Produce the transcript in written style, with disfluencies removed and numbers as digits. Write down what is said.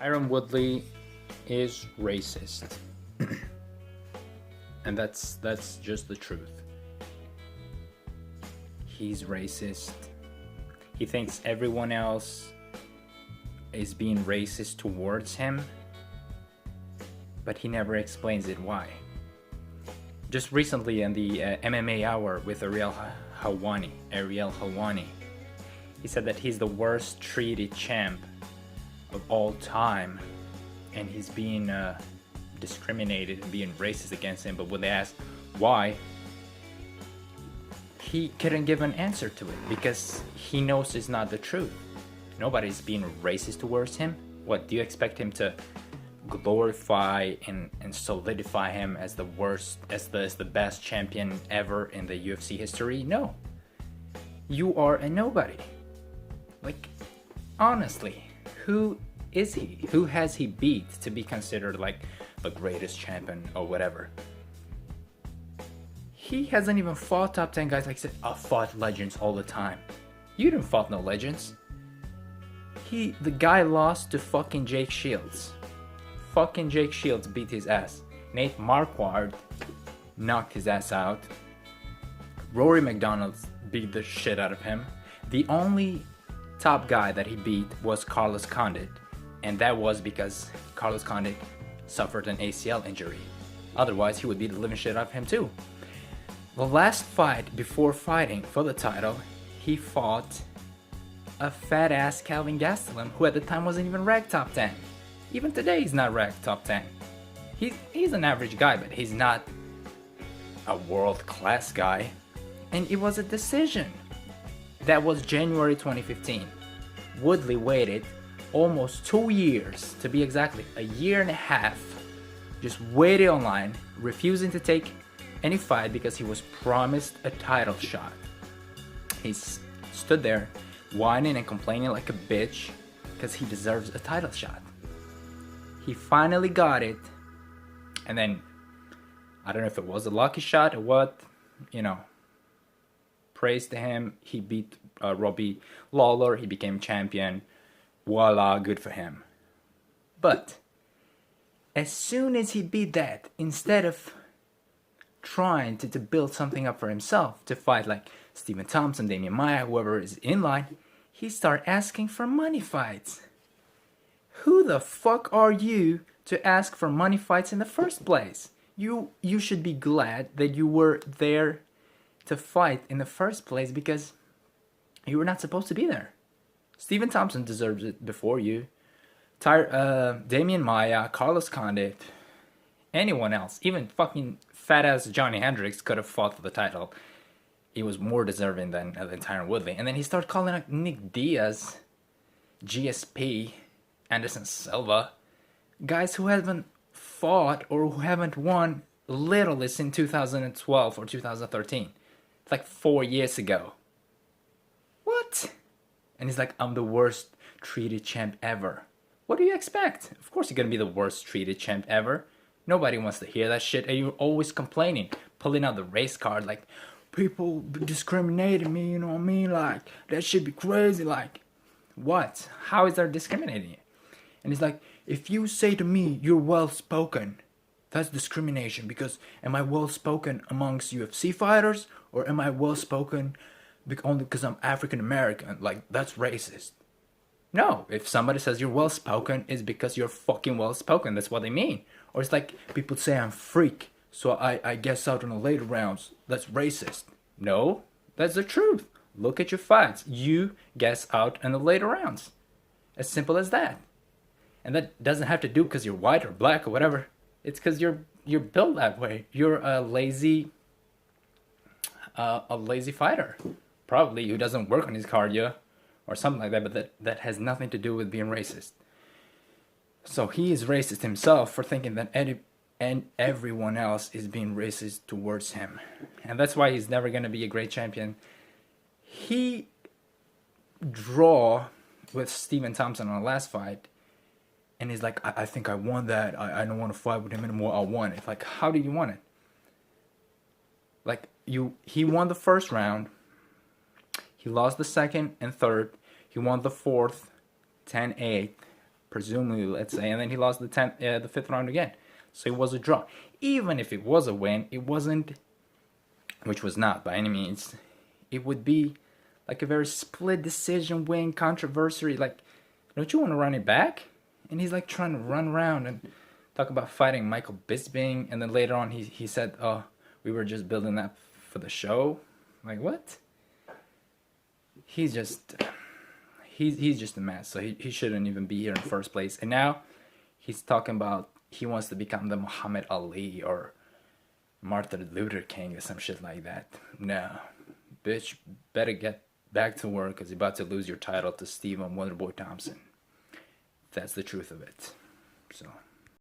Tyron Woodley is racist. And that's just the truth. He's racist. He thinks everyone else is being racist towards him, but he never explains it why. Just recently in the MMA Hour with Ariel Helwani, he said that he's the worst treated champ of all time, and he's being discriminated and being racist against him. But when they asked why, he couldn't give an answer to it because he knows it's not the truth. Nobody's being racist towards him. What, do you expect him to glorify and solidify him as the worst, as the best champion ever in the UFC history? No. You are a nobody. Like, honestly, who is he? Who has he beat to be considered like the greatest champion or whatever? He hasn't even fought top 10 guys. Like I said, I fought legends all the time. You didn't fight no legends. The guy lost to fucking Jake Shields. Fucking Jake Shields beat his ass. Nate Marquardt knocked his ass out. Rory McDonald beat the shit out of him. The only top guy that he beat was Carlos Condit, and that was because Carlos Condit suffered an ACL injury. Otherwise, he would beat the living shit out of him too. The last fight before fighting for the title, he fought a fat ass Calvin Gastelum, who at the time wasn't even ranked top 10. Even today, he's not ranked top 10. He's an average guy, but he's not a world class guy. And it was a decision. That was January 2015. Woodley waited almost 2 years, to be exactly a year and a half, just waited online, refusing to take any fight because he was promised a title shot. He stood there whining and complaining like a bitch because he deserves a title shot. He finally got it, and then I don't know if it was a lucky shot or what, praise to him. He beat Robbie Lawler. He became champion. Voila, good for him. But as soon as he beat that, instead of trying to build something up for himself, to fight like Stephen Thompson, Damian Maia, whoever is in line, he started asking for money fights. Who the fuck are you to ask for money fights in the first place? You should be glad that you were there to fight in the first place because you were not supposed to be there. Stephen Thompson deserves it before you. Damian Maia, Carlos Condit, anyone else, even fucking fat ass Johnny Hendricks could have fought for the title. He was more deserving than Tyron Woodley. And then he started calling out Nick Diaz, GSP, Anderson Silva, guys who haven't fought or who haven't won literally since 2012 or 2013. It's like 4 years ago. What? And he's like, I'm the worst treated champ ever. What do you expect? Of course you're gonna be the worst treated champ ever. Nobody wants to hear that shit, and you're always complaining, pulling out the race card like, people discriminating me, you know what I mean? Like, that should be crazy. Like, what? How is that discriminating you? And he's like, if you say to me you're well-spoken, that's discrimination, because am I well-spoken amongst UFC fighters, or am I well-spoken only because I'm African-American? Like, that's racist. No, if somebody says you're well-spoken, it's because you're fucking well-spoken. That's what they mean. Or it's like, people say I'm freak, so I guess out in the later rounds. That's racist. No, that's the truth. Look at your fights. You guess out in the later rounds. As simple as that. And that doesn't have to do because you're white or black or whatever. It's because you're built that way. You're a lazy fighter, probably, who doesn't work on his cardio or something like that. But that has nothing to do with being racist. So he is racist himself for thinking that everyone else is being racist towards him, and that's why he's never gonna be a great champion. He draw with Stephen Thompson on the last fight. And he's like, I think I won that. I don't want to fight with him anymore. I won it. Like, how did you win it? Like, he won the first round. He lost the second and third. He won the fourth, 10-8. presumably, let's say, and then he lost the fifth round again. So it was a draw. Even if it was a win, it wasn't, which was not by any means. It would be like a very split decision win, controversy. Like, don't you want to run it back? And he's like trying to run around and talk about fighting Michael Bisping, and then later on he said, "Oh, we were just building that for the show." Like, what? He's just a mess. So he shouldn't even be here in the first place. And now he's talking about he wants to become the Muhammad Ali or Martin Luther King or some shit like that. No, bitch, better get back to work because you're about to lose your title to Stephen Wonderboy Thompson. That's the truth of it. So.